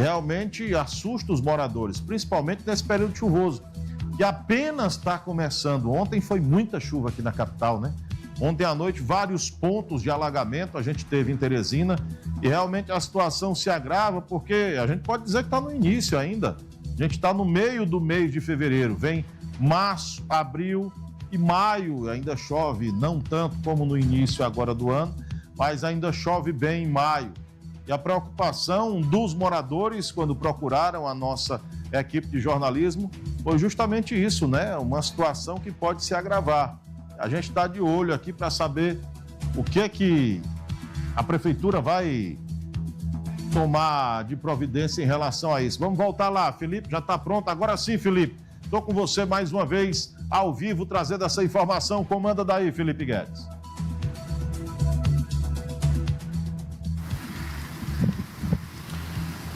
realmente assusta os moradores, principalmente nesse período chuvoso, que apenas está começando. Ontem foi muita chuva aqui na capital, né? Ontem à noite, vários pontos de alagamento a gente teve em Teresina e realmente a situação se agrava porque a gente pode dizer que está no início ainda. A gente está no meio do mês de fevereiro, vem março, abril e maio, ainda chove, não tanto como no início agora do ano, mas ainda chove bem em maio. E a preocupação dos moradores, quando procuraram a nossa equipe de jornalismo, foi justamente isso, né? Uma situação que pode se agravar. A gente está de olho aqui para saber o que é que a prefeitura vai tomar de providência em relação a isso. Vamos voltar lá, Felipe, já está pronto? Agora sim, Felipe, estou com você mais uma vez, ao vivo, trazendo essa informação. Comanda daí, Felipe Guedes.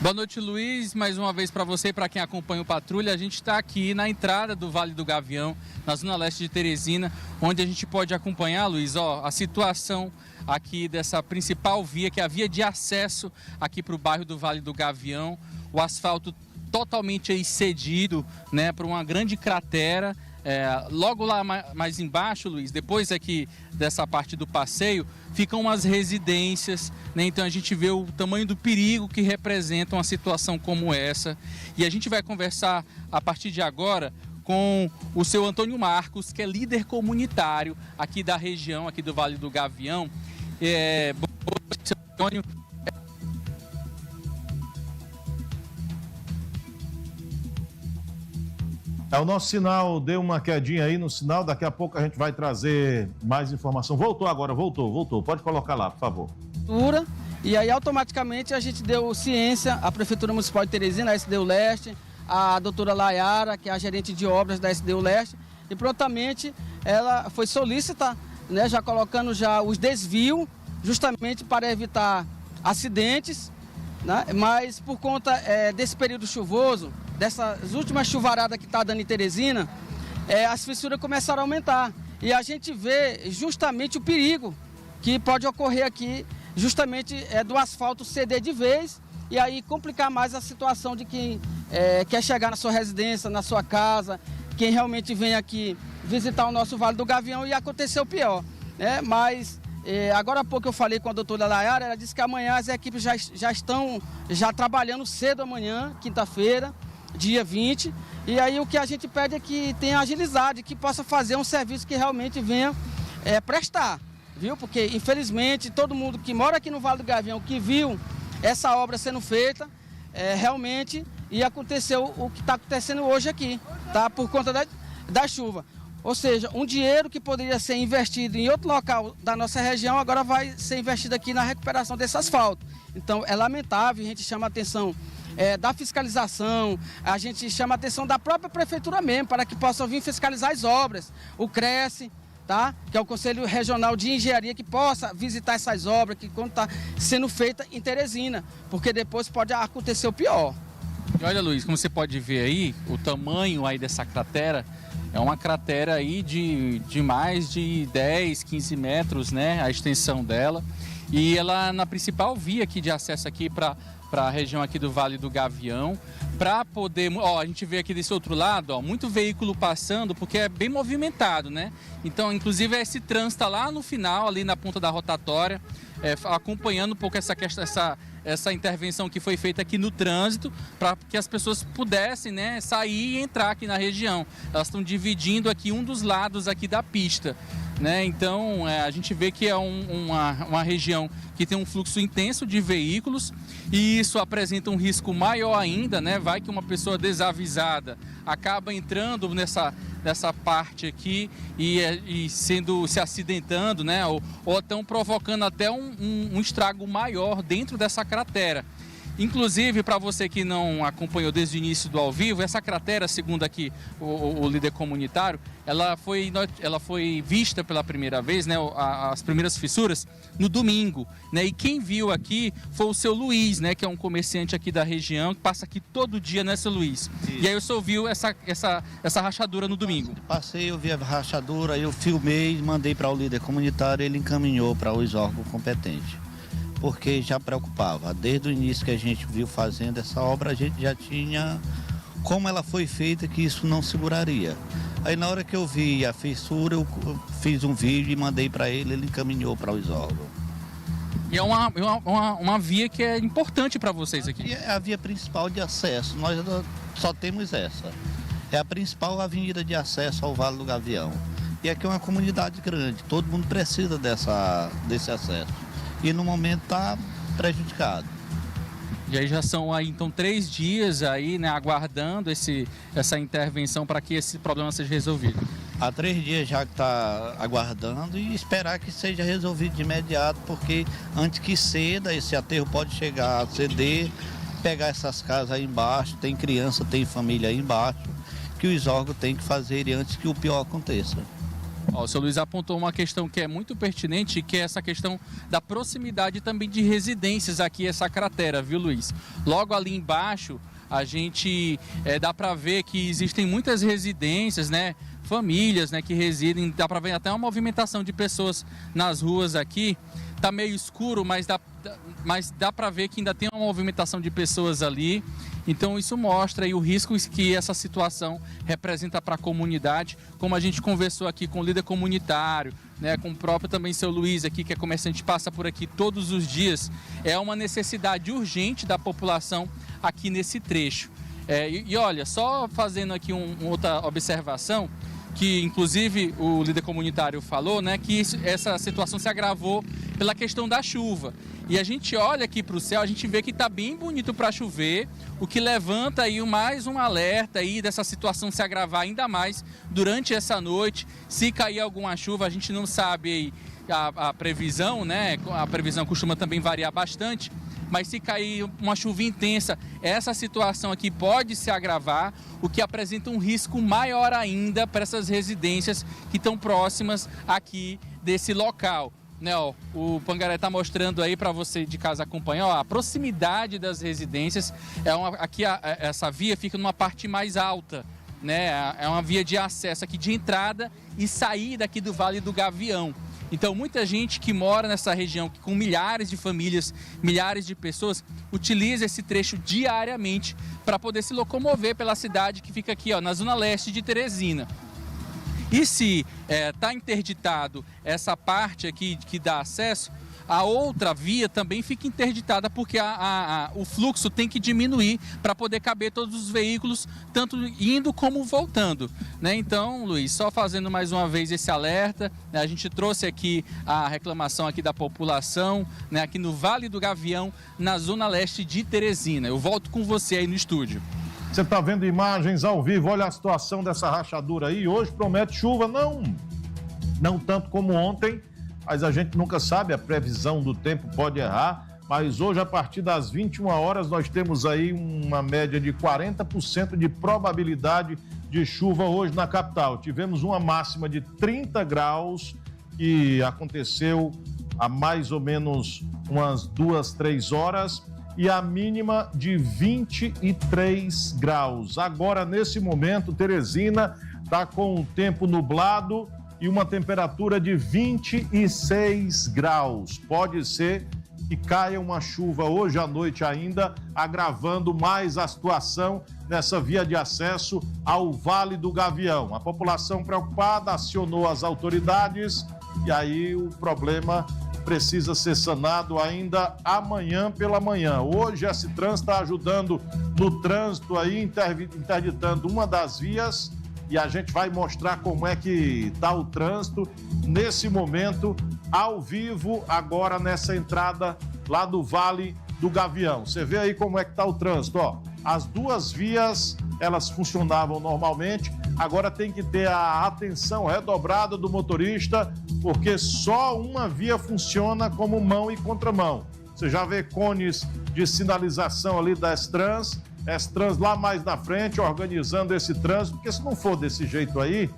Boa noite, Luiz. Mais uma vez para você e para quem acompanha o Patrulha. A gente está aqui na entrada do Vale do Gavião, na zona leste de Teresina, onde a gente pode acompanhar, Luiz, a situação aqui dessa principal via, que é a via de acesso aqui para o bairro do Vale do Gavião. O asfalto totalmente aí cedido, né, para uma grande cratera. Logo lá mais embaixo, Luiz, depois aqui dessa parte do passeio, ficam umas residências, né? Então a gente vê o tamanho do perigo que representa uma situação como essa. E a gente vai conversar a partir de agora com o seu Antônio Marcos, que é líder comunitário aqui da região, aqui do Vale do Gavião. Boa noite, Antônio. O nosso sinal deu uma quedinha aí no sinal, daqui a pouco a gente vai trazer mais informação. Voltou agora, voltou. Pode colocar lá, por favor. E aí automaticamente a gente deu ciência à Prefeitura Municipal de Teresina, a SDU Leste, a doutora Layara, que é a gerente de obras da SDU Leste, e prontamente ela foi solícita, né, já colocando já os desvios, justamente para evitar acidentes, né, mas por conta desse período chuvoso, dessas últimas chuvaradas que está dando em Teresina, as fissuras começaram a aumentar. E a gente vê justamente o perigo que pode ocorrer aqui, justamente do asfalto ceder de vez e aí complicar mais a situação de quem quer chegar na sua residência, na sua casa, quem realmente vem aqui visitar o nosso Vale do Gavião e acontecer o pior. Mas agora há pouco eu falei com a doutora Layara, ela disse que amanhã as equipes já estão trabalhando cedo amanhã, quinta-feira, dia 20, e aí o que a gente pede é que tenha agilidade, que possa fazer um serviço que realmente venha prestar, viu? Porque infelizmente todo mundo que mora aqui no Vale do Gavião, que viu essa obra sendo feita, realmente ia acontecer o que está acontecendo hoje aqui, tá? Por conta da chuva. Ou seja, um dinheiro que poderia ser investido em outro local da nossa região, agora vai ser investido aqui na recuperação desse asfalto. Então é lamentável, a gente chama a atenção da fiscalização, a gente chama a atenção da própria prefeitura mesmo, para que possa vir fiscalizar as obras, o CRECE, tá? Que é o Conselho Regional de Engenharia, que possa visitar essas obras, que quando está sendo feita em Teresina, porque depois pode acontecer o pior. E olha, Luiz, como você pode ver aí, o tamanho aí dessa cratera, é uma cratera aí de mais de 10, 15 metros, né, a extensão dela, e ela na principal via aqui de acesso aqui para a região aqui do Vale do Gavião, para poder, a gente vê aqui desse outro lado, muito veículo passando, porque é bem movimentado, né? Então, inclusive, esse trânsito lá no final, ali na ponta da rotatória, acompanhando um pouco essa intervenção que foi feita aqui no trânsito, para que as pessoas pudessem, né, sair e entrar aqui na região. Elas estão dividindo aqui um dos lados aqui da pista, né? Então, a gente vê que é uma região que tem um fluxo intenso de veículos e isso apresenta um risco maior ainda, né? Vai que uma pessoa desavisada acaba entrando nessa parte aqui e se acidentando, né? Ou estão provocando até um estrago maior dentro dessa cratera. Inclusive, para você que não acompanhou desde o início do ao vivo, essa cratera, segundo aqui o líder comunitário, ela foi vista pela primeira vez, né, as primeiras fissuras, no domingo, né, e quem viu aqui foi o seu Luiz, né, que é um comerciante aqui da região, que passa aqui todo dia, né, seu Luiz? Isso. E aí o senhor viu essa rachadura no domingo? Passei, eu vi a rachadura, eu filmei, mandei para o líder comunitário, ele encaminhou para os órgãos competentes. porque já preocupava. Desde o início que a gente viu fazendo essa obra, a gente já tinha como ela foi feita, que isso não seguraria. Aí na hora que eu vi a fissura, eu fiz um vídeo e mandei para ele encaminhou para os órgãos. E é uma via que é importante para vocês aqui. E é a via principal de acesso, nós só temos essa. É a principal avenida de acesso ao Vale do Gavião. E aqui é uma comunidade grande, todo mundo precisa desse acesso. E no momento está prejudicado. E aí já são aí então 3 dias aí, né, aguardando essa intervenção para que esse problema seja resolvido. Há 3 dias já que está aguardando e esperar que seja resolvido de imediato, porque antes que ceda, esse aterro pode chegar a ceder, pegar essas casas aí embaixo, tem criança, tem família aí embaixo, que os órgãos têm que fazer antes que o pior aconteça. O seu Luiz apontou uma questão que é muito pertinente, que é essa questão da proximidade também de residências aqui, essa cratera, viu, Luiz? Logo ali embaixo, a gente dá para ver que existem muitas residências, né? Famílias, né, que residem, dá para ver até uma movimentação de pessoas nas ruas aqui. Tá meio escuro, mas dá para ver que ainda tem uma movimentação de pessoas ali. Então isso mostra aí o risco que essa situação representa para a comunidade, como a gente conversou aqui com o líder comunitário, né, com o próprio também seu Luiz aqui, que é comerciante, passa por aqui todos os dias. É uma necessidade urgente da população aqui nesse trecho. E olha, só fazendo aqui outra observação, que inclusive o líder comunitário falou, né, que essa situação se agravou pela questão da chuva. E a gente olha aqui para o céu, a gente vê que está bem bonito para chover, o que levanta aí mais um alerta aí dessa situação se agravar ainda mais durante essa noite. Se cair alguma chuva, a gente não sabe aí a previsão, né? A previsão costuma também variar bastante, mas se cair uma chuva intensa, essa situação aqui pode se agravar, o que apresenta um risco maior ainda para essas residências que estão próximas aqui desse local. Né, ó, o Pangaré está mostrando aí para você de casa acompanhar, ó, a proximidade das residências. Aqui essa via fica numa parte mais alta, né? É uma via de acesso aqui de entrada e saída aqui do Vale do Gavião. Então muita gente que mora nessa região, com milhares de famílias, milhares de pessoas, utiliza esse trecho diariamente para poder se locomover pela cidade que fica aqui, ó, na zona leste de Teresina. E se está interditado essa parte aqui que dá acesso, a outra via também fica interditada, porque o fluxo tem que diminuir para poder caber todos os veículos, tanto indo como voltando. Né? Então, Luiz, só fazendo mais uma vez esse alerta, né? A gente trouxe aqui a reclamação aqui da população, né? Aqui no Vale do Gavião, na zona leste de Teresina. Eu volto com você aí no estúdio. Você está vendo imagens ao vivo, olha a situação dessa rachadura aí. Hoje promete chuva, não tanto como ontem, mas a gente nunca sabe, a previsão do tempo pode errar. Mas hoje, a partir das 21 horas, nós temos aí uma média de 40% de probabilidade de chuva hoje na capital. Tivemos uma máxima de 30 graus, que aconteceu há mais ou menos umas 2, 3 horas. E a mínima de 23 graus. Agora, nesse momento, Teresina está com o tempo nublado e uma temperatura de 26 graus. Pode ser que caia uma chuva hoje à noite ainda, agravando mais a situação nessa via de acesso ao Vale do Gavião. A população preocupada acionou as autoridades e aí o problema precisa ser sanado ainda amanhã pela manhã. Hoje a Citrans está ajudando no trânsito aí, interditando uma das vias, e a gente vai mostrar como é que está o trânsito nesse momento, ao vivo, agora nessa entrada lá do Vale do Gavião. Você vê aí como é que está o trânsito, ó. As duas vias, elas funcionavam normalmente, agora tem que ter a atenção redobrada do motorista, porque só uma via funciona como mão e contramão. Você já vê cones de sinalização ali da S-Trans lá mais na frente, organizando esse trânsito, porque se não for desse jeito aí,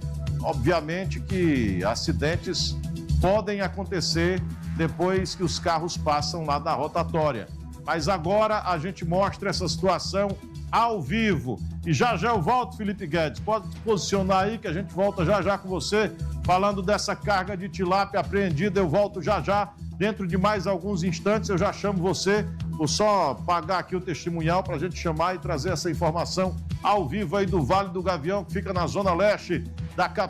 obviamente que acidentes podem acontecer depois que os carros passam lá da rotatória. Mas agora a gente mostra essa situação ao vivo. E já eu volto, Felipe Guedes. Pode se posicionar aí que a gente volta já com você, falando dessa carga de tilápia apreendida. Eu volto já Dentro de mais alguns instantes eu já chamo você. Vou só pagar aqui o testemunhal para a gente chamar e trazer essa informação ao vivo aí do Vale do Gavião, que fica na zona leste da capital.